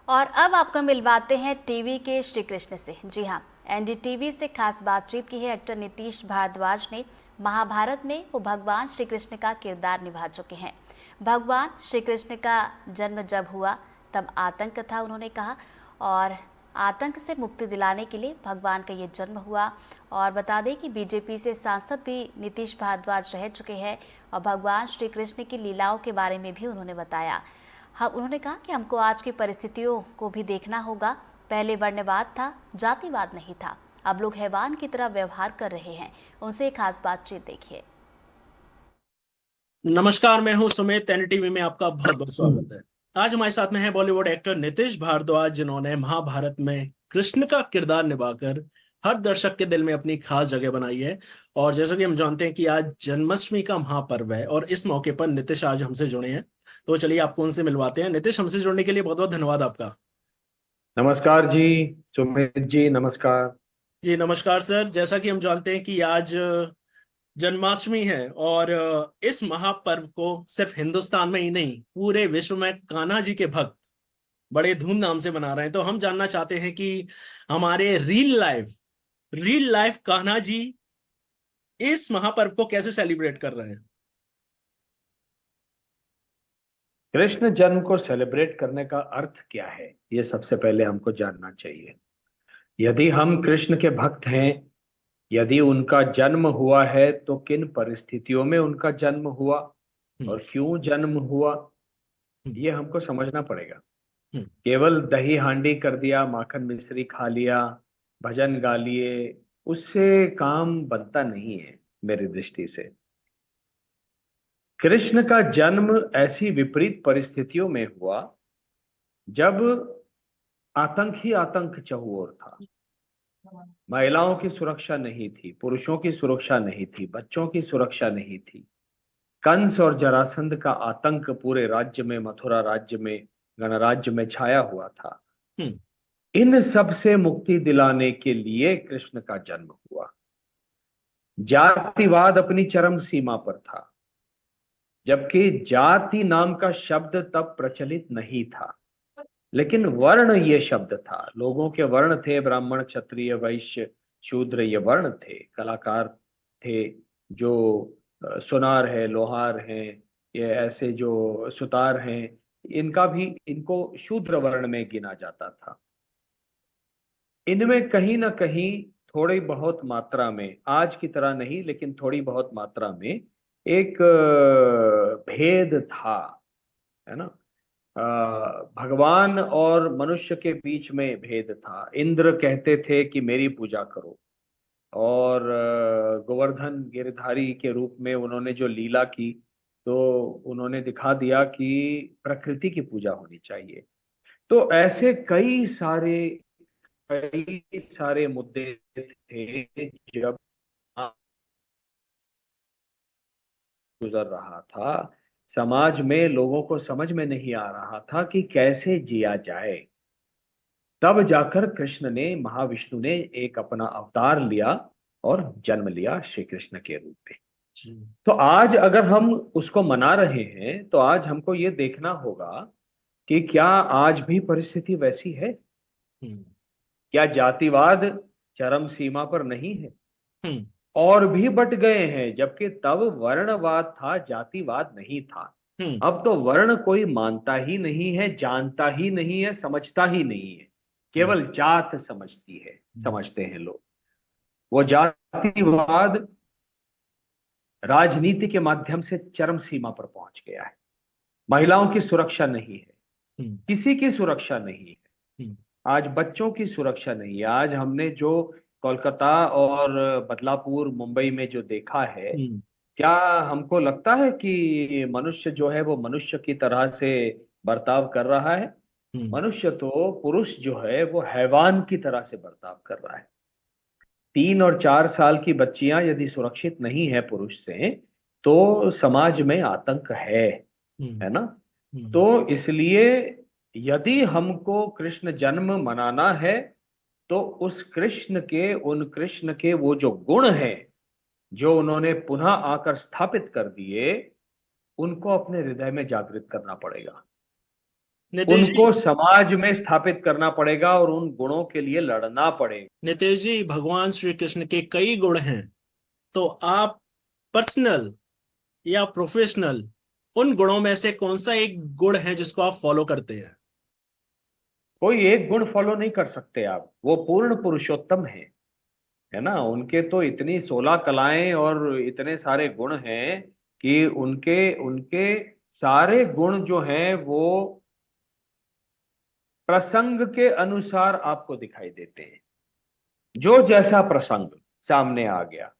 और अब आपको मिलवाते हैं टीवी के श्री कृष्ण से। जी हाँ, एनडीटीवी से खास बातचीत की है। एक्टर नीतीश भारद्वाज ने महाभारत में वो भगवान श्री कृष्ण का किरदार निभा चुके हैं। भगवान श्री कृष्ण का जन्म जब हुआ तब आतंक था, उन्होंने कहा, और आतंक से मुक्ति दिलाने के लिए भगवान का ये जन्म हुआ। और बता दें कि बीजेपी से सांसद भी नीतीश भारद्वाज रह चुके हैं और भगवान श्री कृष्ण की लीलाओं के बारे में भी उन्होंने बताया। हाँ, उन्होंने कहा कि हमको आज की परिस्थितियों को भी देखना होगा। पहले वर्णवाद था, जातिवाद नहीं था। अब लोग हैवान की तरह व्यवहार कर रहे हैं। उनसे एक खास बातचीत देखिए। नमस्कार, मैं हूं सुमित। एनडीटीवी में आपका बहुत बहुत स्वागत है। आज हमारे साथ में है बॉलीवुड एक्टर नीतीश भारद्वाज, जिन्होंने महाभारत में कृष्ण का किरदार निभाकर हर दर्शक के दिल में अपनी खास जगह बनाई है। और जैसा कि हम जानते हैं कि आज जन्माष्टमी का महापर्व है और इस मौके पर नीतीश आज हमसे जुड़े हैं। तो चलिए आपको उनसे मिलवाते हैं। नीतीश, हमसे जुड़ने के लिए बहुत बहुत धन्यवाद आपका। नमस्कार जी। सुमित जी नमस्कार। जी नमस्कार सर। जैसा कि हम जानते हैं कि आज जन्माष्टमी है और इस महापर्व को सिर्फ हिंदुस्तान में ही नहीं, पूरे विश्व में कान्हा जी के भक्त बड़े धूमधाम से मना रहे हैं। तो हम जानना चाहते हैं कि हमारे रियल लाइफ कान्हा जी इस महापर्व को कैसे सेलिब्रेट कर रहे हैं। कृष्ण जन्म को सेलिब्रेट करने का अर्थ क्या है, ये सबसे पहले हमको जानना चाहिए। यदि हम कृष्ण के भक्त हैं, यदि उनका जन्म हुआ है तो किन परिस्थितियों में उनका जन्म हुआ हम्म। और क्यों जन्म हुआ, हम्म। ये हमको समझना पड़ेगा। हम्म। केवल दही हांडी कर दिया, माखन मिश्री खा लिया, भजन गा लिए, उससे काम बनता नहीं है मेरी दृष्टि से। कृष्ण का जन्म ऐसी विपरीत परिस्थितियों में हुआ जब आतंक ही आतंक चहुओर था। महिलाओं की सुरक्षा नहीं थी, पुरुषों की सुरक्षा नहीं थी, बच्चों की सुरक्षा नहीं थी। कंस और जरासंध का आतंक पूरे राज्य में, मथुरा राज्य में, गणराज्य में छाया हुआ था। हम्म। इन सब से मुक्ति दिलाने के लिए कृष्ण का जन्म हुआ। जातिवाद अपनी चरम सीमा पर था, जबकि जाति नाम का शब्द तब प्रचलित नहीं था, लेकिन वर्ण ये शब्द था। लोगों के वर्ण थे, ब्राह्मण, क्षत्रिय, वैश्य, शूद्र, ये वर्ण थे। कलाकार थे जो सुनार है, लोहार हैं, ये ऐसे जो सुतार हैं, इनका भी, इनको शूद्र वर्ण में गिना जाता था। इनमें कहीं ना कहीं थोड़ी बहुत मात्रा में, आज की तरह नहीं लेकिन थोड़ी बहुत मात्रा में एक भेद था, है ना। भगवान और मनुष्य के बीच में भेद था। इंद्र कहते थे कि मेरी पूजा करो, और गोवर्धन गिरधारी के रूप में उन्होंने जो लीला की, तो उन्होंने दिखा दिया कि प्रकृति की पूजा होनी चाहिए। तो ऐसे कई सारे मुद्दे थे जब गुजर रहा था। समाज में लोगों को समझ में नहीं आ रहा था कि कैसे जिया जाए। तब जाकर कृष्ण ने, महाविष्णु ने एक अपना अवतार लिया और जन्म लिया श्री कृष्ण के रूप में। जी। तो आज अगर हम उसको मना रहे हैं तो आज हमको ये देखना होगा कि क्या आज भी परिस्थिति वैसी है? हम्म। क्या जातिवाद चरम सीमा पर नहीं है? हम्म। और भी बट गए हैं, जबकि तब वर्णवाद था, जातिवाद नहीं था। हम्म। अब तो वर्ण कोई मानता ही नहीं है, जानता ही नहीं है, समझता ही नहीं है। हम्म। केवल जात समझते हैं लोग। वो जातिवाद राजनीति के माध्यम से चरम सीमा पर पहुंच गया है। महिलाओं की सुरक्षा नहीं है, हम्म। किसी की सुरक्षा नहीं है। हम्म। आज बच्चों की सुरक्षा नहीं है। आज हमने जो कोलकाता और बदलापुर, मुंबई में जो देखा है, हम्म। क्या हमको लगता है कि मनुष्य जो है वो मनुष्य की तरह से बर्ताव कर रहा है? हम्म। मनुष्य तो, पुरुष जो है वो हैवान की तरह से बर्ताव कर रहा है। 3 और 4 साल की बच्चियां यदि सुरक्षित नहीं है पुरुष से, तो समाज में आतंक हम्म। है ना। हम्म। तो इसलिए यदि हमको कृष्ण जन्म मनाना है, तो उस कृष्ण के, उन कृष्ण के वो जो गुण हैं जो उन्होंने पुनः आकर स्थापित कर दिए, उनको अपने हृदय में जागृत करना पड़ेगा। नितेश जी, उनको समाज में स्थापित करना पड़ेगा और उन गुणों के लिए लड़ना पड़ेगा। नितेश जी, भगवान श्री कृष्ण के कई गुण हैं, तो आप पर्सनल या प्रोफेशनल उन गुणों में से कौन सा एक गुण है जिसको आप फॉलो करते हैं? कोई एक गुण फॉलो नहीं कर सकते आप, वो पूर्ण पुरुषोत्तम है ना। उनके तो इतनी 16 कलाएं और इतने सारे गुण हैं कि उनके उनके सारे गुण जो हैं वो प्रसंग के अनुसार आपको दिखाई देते हैं। जो जैसा प्रसंग सामने आ गया,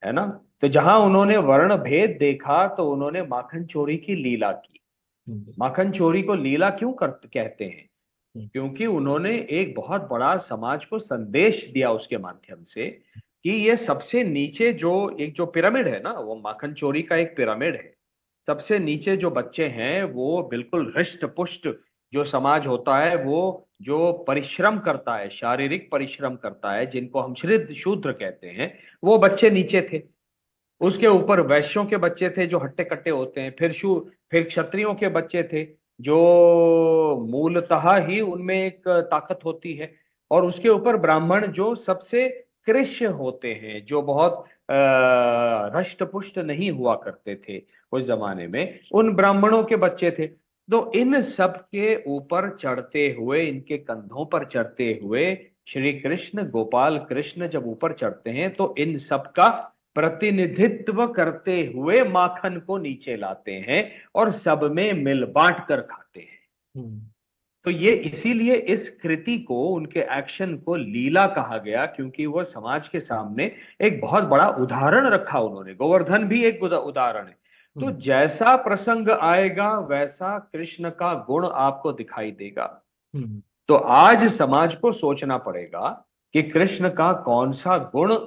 है ना। तो जहां उन्होंने वर्ण भेद देखा तो उन्होंने माखन चोरी की लीला की। हम्म, माखन चोरी को लीला क्यों कहते हैं? हम्म, क्योंकि उन्होंने एक बहुत बड़ा समाज को संदेश दिया उसके माध्यम से कि ये सबसे नीचे जो एक जो पिरामिड है ना, वो माखन चोरी का एक पिरामिड है। सबसे नीचे जो बच्चे हैं वो बिल्कुल हृष्ट पुष्ट, जो समाज होता है वो जो परिश्रम करता है, शारीरिक परिश्रम करता है, जिनको हम शूद्र शूद्र कहते हैं, वो बच्चे नीचे थे। उसके ऊपर वैश्यों के बच्चे थे जो हट्टे कट्टे होते हैं, फिर क्षत्रियों के बच्चे थे जो मूलतः ही उनमें एक ताकत होती है, और उसके ऊपर ब्राह्मण जो सबसे कृष्य होते हैं, जो बहुत हष्ट पुष्ट नहीं हुआ करते थे उस जमाने में, उन ब्राह्मणों के बच्चे थे। तो इन सब के ऊपर चढ़ते हुए, इनके कंधों पर चढ़ते हुए श्री कृष्ण, गोपाल कृष्ण जब ऊपर चढ़ते हैं तो इन सब का प्रतिनिधित्व करते हुए माखन को नीचे लाते हैं और सब में मिल बांट कर खाते हैं। हम्म, तो ये इसीलिए इस कृति को, उनके एक्शन को लीला कहा गया, क्योंकि वो समाज के सामने एक बहुत बड़ा उदाहरण रखा उन्होंने। गोवर्धन भी एक उदाहरण है। तो हम्म, जैसा प्रसंग आएगा वैसा कृष्ण का गुण आपको दिखाई देगा। हम्म, तो आज समाज को सोचना पड़ेगा कि कृष्ण का कौन सा गुण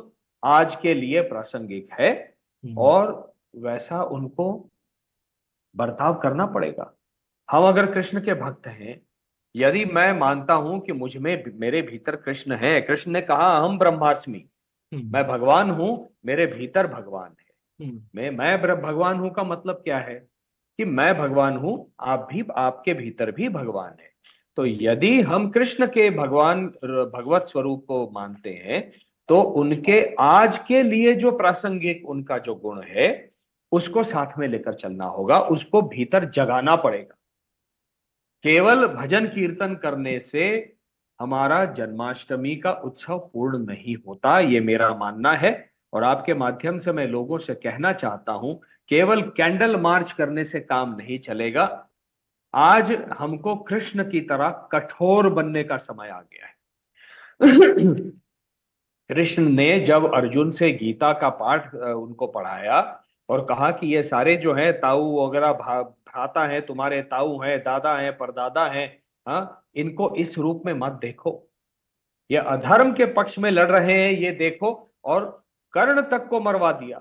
आज के लिए प्रासंगिक है, हम्म, और वैसा उनको बर्ताव करना पड़ेगा। हम अगर कृष्ण के भक्त हैं, यदि मैं मानता हूं कि मुझ में, मेरे भीतर कृष्ण है, कृष्ण ने कहा हम ब्रह्मास्मि, हम्म, मैं भगवान हूं, मेरे भीतर भगवान है। हम्म, भगवान हूं का मतलब क्या है? कि मैं भगवान हूं, आप भी, आपके भीतर भी भगवान है। तो यदि हम कृष्ण के भगवत स्वरूप को मानते हैं, तो उनके आज के लिए जो प्रासंगिक उनका जो गुण है उसको साथ में लेकर चलना होगा, उसको भीतर जगाना पड़ेगा। केवल भजन कीर्तन करने से हमारा जन्माष्टमी का उत्सव पूर्ण नहीं होता, ये मेरा मानना है। और आपके माध्यम से मैं लोगों से कहना चाहता हूं, केवल कैंडल मार्च करने से काम नहीं चलेगा। आज हमको कृष्ण की तरह कठोर बनने का समय आ गया है। कृष्ण ने जब अर्जुन से गीता का पाठ उनको पढ़ाया और कहा कि ये सारे जो है ताऊ वगैरह, भ्राता है तुम्हारे, ताऊ हैं, दादा हैं, परदादा हैं, हाँ, इनको इस रूप में मत देखो, ये अधर्म के पक्ष में लड़ रहे हैं, ये देखो। और कर्ण तक को मरवा दिया,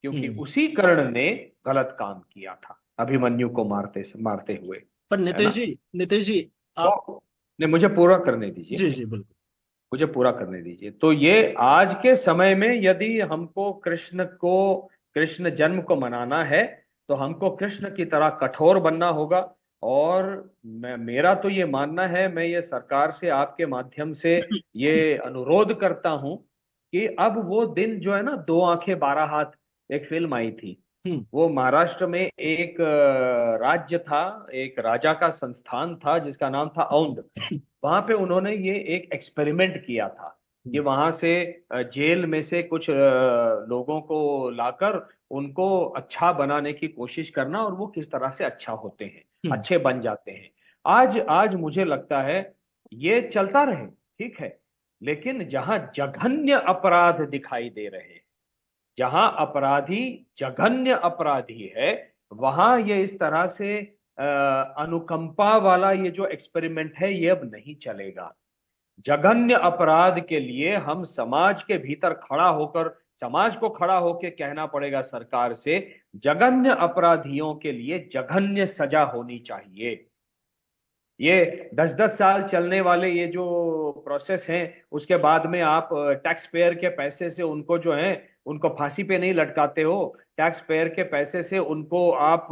क्योंकि हम्म। उसी कर्ण ने गलत काम किया था अभिमन्यु को मारते मारते हुए, पर है ना। नितेश जी, आप, तो ने मुझे पूरा करने दीजिए, जी जी बिल्कुल। मुझे पूरा करने दीजिए। तो ये आज के समय में यदि हमको कृष्ण जन्म को मनाना है, तो हमको कृष्ण की तरह कठोर बनना होगा। और मेरा तो ये मानना है, मैं ये सरकार से आपके माध्यम से ये अनुरोध करता हूं कि अब वो दिन जो है ना, दो आंखें 12 हाथ, एक फिल्म आई थी, हम्म, वो महाराष्ट्र में एक राज्य था, एक राजा का संस्थान था जिसका नाम था औंध। वहां पे उन्होंने ये एक एक्सपेरिमेंट किया था कि हम्म, वहां से जेल में से कुछ लोगों को लाकर उनको अच्छा बनाने की कोशिश करना, और वो किस तरह से अच्छा होते हैं, हम्म, अच्छे बन जाते हैं। आज आज मुझे लगता है ये चलता रहे, ठीक है, लेकिन जहां जघन्य अपराध दिखाई दे रहे हैं, जहां अपराधी जघन्य अपराधी है, वहां ये इस तरह से अनुकंपा वाला ये जो एक्सपेरिमेंट है ये अब नहीं चलेगा। जघन्य अपराध के लिए हम समाज के भीतर खड़ा होकर, समाज को खड़ा होकर कहना पड़ेगा सरकार से, जघन्य अपराधियों के लिए जघन्य सजा होनी चाहिए। ये 10-10 साल चलने वाले ये जो प्रोसेस हैं, उसके बाद में आप टैक्स पेयर के पैसे से उनको जो है, उनको फांसी पे नहीं लटकाते हो, टैक्स पेयर के पैसे से उनको आप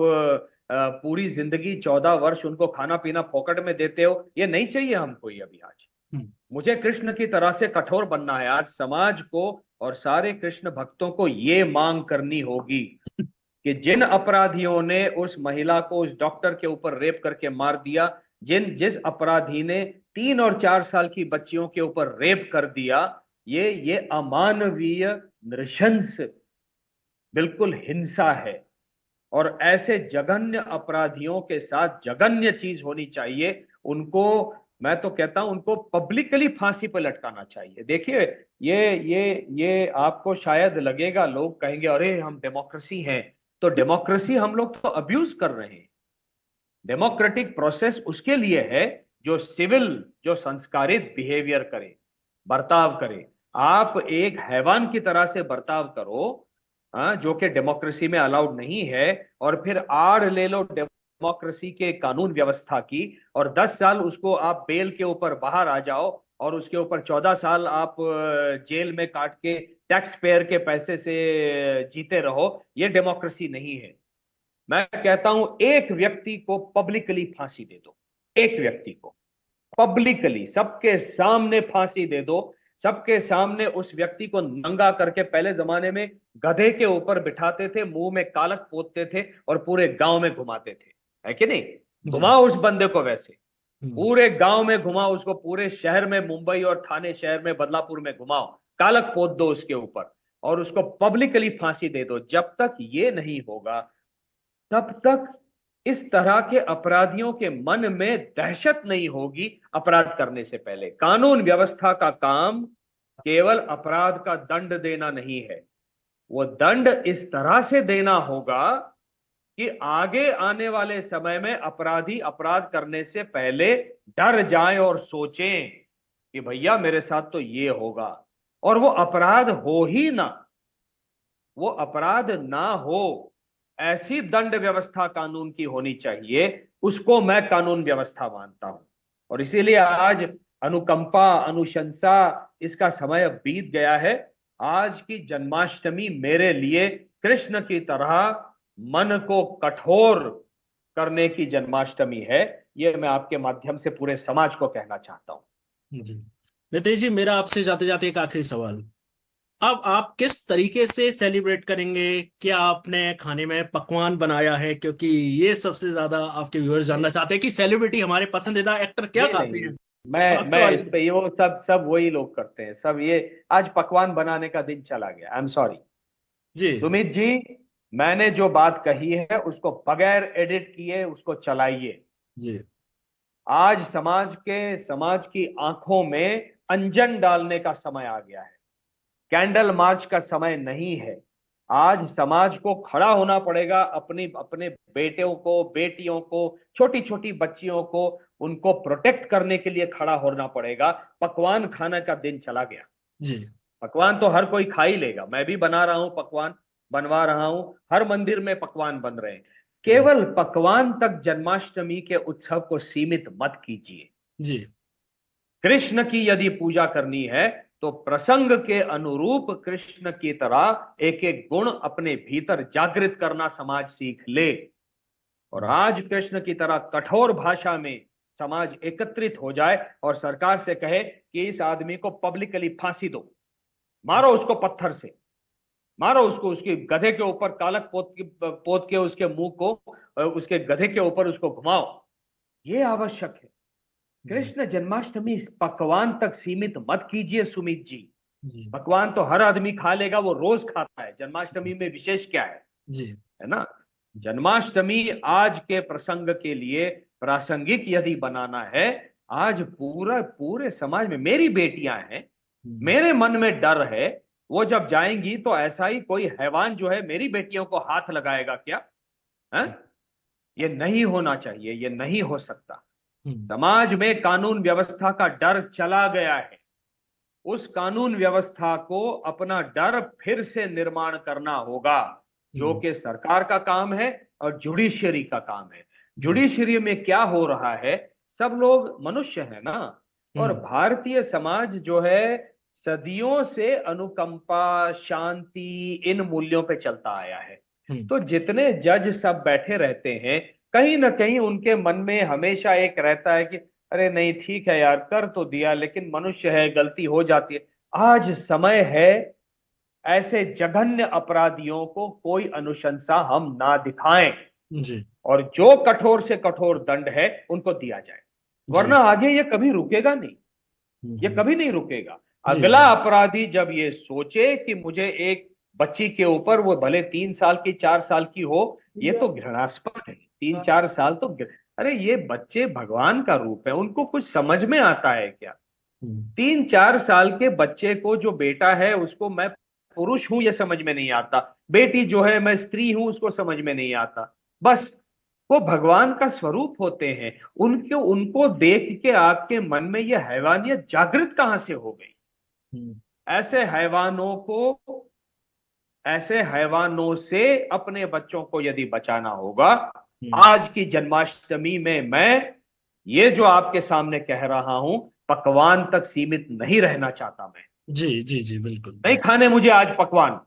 पूरी जिंदगी 14 वर्ष उनको खाना पीना फोकट में देते हो, ये नहीं चाहिए हमको ये अभी आज। मुझे कृष्ण की तरह से कठोर बनना है। आज समाज को और सारे कृष्ण भक्तों को ये मांग करनी होगी कि जिन अपराधियों ने उस महिला को उस डॉक्टर के ऊपर रेप करके मार दिया, जिस अपराधी ने 3 और 4 साल की बच्चियों के ऊपर रेप कर दिया, ये अमानवीय, नृशंस, बिल्कुल हिंसा है। और ऐसे जघन्य अपराधियों के साथ जघन्य चीज होनी चाहिए। उनको, मैं तो कहता हूं, उनको पब्लिकली फांसी पर लटकाना चाहिए। देखिए, ये आपको शायद लगेगा, लोग कहेंगे अरे हम डेमोक्रेसी हैं, तो डेमोक्रेसी हम लोग तो अब्यूज कर रहे हैं। डेमोक्रेटिक प्रोसेस उसके लिए है जो सिविल, जो संस्कारित बिहेवियर करे, बर्ताव करे। आप एक हैवान की तरह से बर्ताव करो, जो कि डेमोक्रेसी में अलाउड नहीं है, और फिर आड़ ले लो डेमोक्रेसी के कानून व्यवस्था की, और 10 साल उसको आप बेल के ऊपर बाहर आ जाओ, और उसके ऊपर 14 साल आप जेल में काट के टैक्स पेयर के पैसे से जीते रहो। ये डेमोक्रेसी नहीं है। मैं कहता हूं एक व्यक्ति को पब्लिकली फांसी दे दो, एक व्यक्ति को पब्लिकली सबके सामने फांसी दे दो, सबके सामने उस व्यक्ति को नंगा करके, पहले जमाने में गधे के ऊपर बिठाते थे, मुंह में कालक पोतते थे और पूरे गांव में घुमाते थे, है कि नहीं? घुमाओ उस बंदे को, वैसे पूरे गांव में घुमाओ उसको, पूरे शहर में, मुंबई और थाने शहर में, बदलापुर में घुमाओ, कालक पोत दो उसके ऊपर और उसको पब्लिकली फांसी दे दो। जब तक ये नहीं होगा तब तक इस तरह के अपराधियों के मन में दहशत नहीं होगी अपराध करने से पहले। कानून व्यवस्था का काम केवल अपराध का दंड देना नहीं है, वो दंड इस तरह से देना होगा कि आगे आने वाले समय में अपराधी अपराध करने से पहले डर जाएं और सोचें कि भैया मेरे साथ तो ये होगा, और वो अपराध हो ही ना, वो अपराध ना हो, ऐसी दंड व्यवस्था कानून की होनी चाहिए। उसको मैं कानून व्यवस्था मानता हूं। और इसीलिए आज अनुकंपा, अनुशंसा, इसका समय अब बीत गया है। आज की जन्माष्टमी मेरे लिए कृष्ण की तरह मन को कठोर करने की जन्माष्टमी है। ये मैं आपके माध्यम से पूरे समाज को कहना चाहता हूं। जी नितेश जी, मेरा आपसे जाते जाते एक आखिरी सवाल, अब आप किस तरीके से सेलिब्रेट करेंगे? क्या आपने खाने में पकवान बनाया है? क्योंकि ये सबसे ज्यादा आपके व्यूअर्स जानना चाहते हैं कि सेलिब्रिटी, हमारे पसंदीदा एक्टर क्या खाते हैं। मैं इस पे, ये वो सब वही लोग करते हैं सब। ये आज पकवान बनाने का दिन चला गया। आई एम सॉरी जी सुमित जी, मैंने जो बात कही है उसको बगैर एडिट किए उसको चलाइए। जी आज समाज की आंखों में अंजन डालने का समय आ गया है। कैंडल मार्च का समय नहीं है। आज समाज को खड़ा होना पड़ेगा, अपने बेटों को, बेटियों को, छोटी छोटी बच्चियों को, उनको प्रोटेक्ट करने के लिए खड़ा होना पड़ेगा। पकवान खाने का दिन चला गया। जी पकवान तो हर कोई खा ही लेगा, मैं भी बना रहा हूं, पकवान बनवा रहा हूं, हर मंदिर में पकवान बन रहे हैं। केवल पकवान तक जन्माष्टमी के उत्सव को सीमित मत कीजिए। जी कृष्ण की यदि पूजा करनी है तो प्रसंग के अनुरूप कृष्ण की तरह एक एक गुण अपने भीतर जागृत करना समाज सीख ले। और आज कृष्ण की तरह कठोर भाषा में समाज एकत्रित हो जाए और सरकार से कहे कि इस आदमी को पब्लिकली फांसी दो, मारो उसको पत्थर से, मारो उसको, उसके गधे के ऊपर कालक पोत के उसके मुंह को, उसके गधे के ऊपर उसको घुमाओ। ये आवश्यक है। कृष्ण जन्माष्टमी पकवान तक सीमित मत कीजिए सुमित जी। पकवान तो हर आदमी खा लेगा, वो रोज खाता है, जन्माष्टमी में विशेष क्या है? जी है ना? जन्माष्टमी आज के प्रसंग के लिए प्रासंगिक यदि बनाना है, आज पूरे समाज में मेरी बेटियां हैं, मेरे मन में डर है, वो जब जाएंगी तो ऐसा ही कोई हैवान जो है मेरी बेटियों को हाथ लगाएगा क्या? है? ये नहीं होना चाहिए, ये नहीं हो सकता। समाज में कानून व्यवस्था का डर चला गया है। उस कानून व्यवस्था को अपना डर फिर से निर्माण करना होगा, जो कि सरकार का काम है और जुडिशियरी का काम है। जुडिशियरी में क्या हो रहा है, सब लोग मनुष्य है ना, और भारतीय समाज जो है सदियों से अनुकंपा, शांति, इन मूल्यों पे चलता आया है। तो जितने जज सब बैठे रहते हैं कहीं ना कहीं उनके मन में हमेशा एक रहता है कि अरे नहीं ठीक है यार, कर तो दिया, लेकिन मनुष्य है, गलती हो जाती है। आज समय है ऐसे जघन्य अपराधियों को कोई अनुशंसा हम ना दिखाएं, जी और जो कठोर से कठोर दंड है उनको दिया जाए, जी। वरना आगे ये कभी रुकेगा नहीं, ये हम्म, कभी नहीं रुकेगा। जी अगला जी अपराधी जब ये सोचे कि मुझे एक बच्ची के ऊपर, वो भले 3 साल की 4 साल की हो, ये तो घृणास्पद है। 3-4 साल तो अरे ये बच्चे भगवान का रूप है, उनको कुछ समझ में आता है क्या? हम्म, 3-4 साल के बच्चे को, जो बेटा है उसको मैं पुरुष हूं ये समझ में नहीं आता, बेटी जो है मैं स्त्री हूं उसको समझ में नहीं आता। बस वो भगवान का स्वरूप होते हैं, उनको उनको देख के आपके मन में ये हैवानियत जागृत कहां से हो गई? हम्म, ऐसे हैवानों को, ऐसे हैवानों से अपने बच्चों को यदि बचाना होगा, हम्म, आज की जन्माष्टमी में मैं ये जो आपके सामने कह रहा हूं, पकवान तक सीमित नहीं रहना चाहता। मैं जी जी जी बिल्कुल नहीं बिल्कुल। खाने मुझे आज पकवान।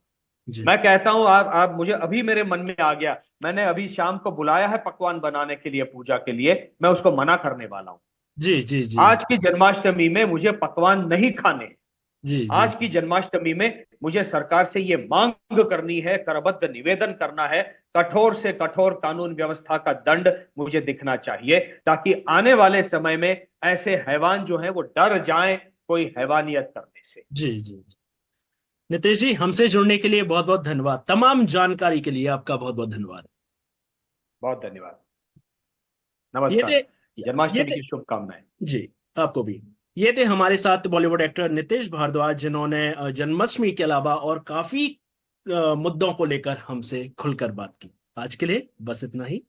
जी मैं कहता हूं आप मुझे, अभी मेरे मन में आ गया, मैंने अभी शाम को बुलाया है पकवान बनाने के लिए, पूजा के लिए, मैं उसको मना करने वाला हूं। जी जी जी आज की जन्माष्टमी में मुझे पकवान नहीं खाने। जी जी आज की जन्माष्टमी में मुझे सरकार से ये मांग करनी है, करबद्ध निवेदन करना है, कठोर से कठोर कानून व्यवस्था का दंड मुझे दिखना चाहिए, ताकि आने वाले समय में ऐसे हैवान जो हैं वो डर जाएं कोई हैवानियत करने से। जी जी। नितेश जी, हमसे जुड़ने के लिए बहुत बहुत धन्यवाद। तमाम जानकारी के लिए आपका बहुत बहुत धन्यवाद। बहुत धन्यवाद। ये थे नमस्कार। ये जन्माष्टमी थे की शुभकामनाएं। जी, आपको भी। ये थे हमारे साथ बॉलीवुड एक्टर नितेश भारद्वाज, जिन्होंने जन्माष्टमी के अलावा और काफी मुद्दों को लेकर हमसे खुलकर बात की। आज के लिए बस इतना ही।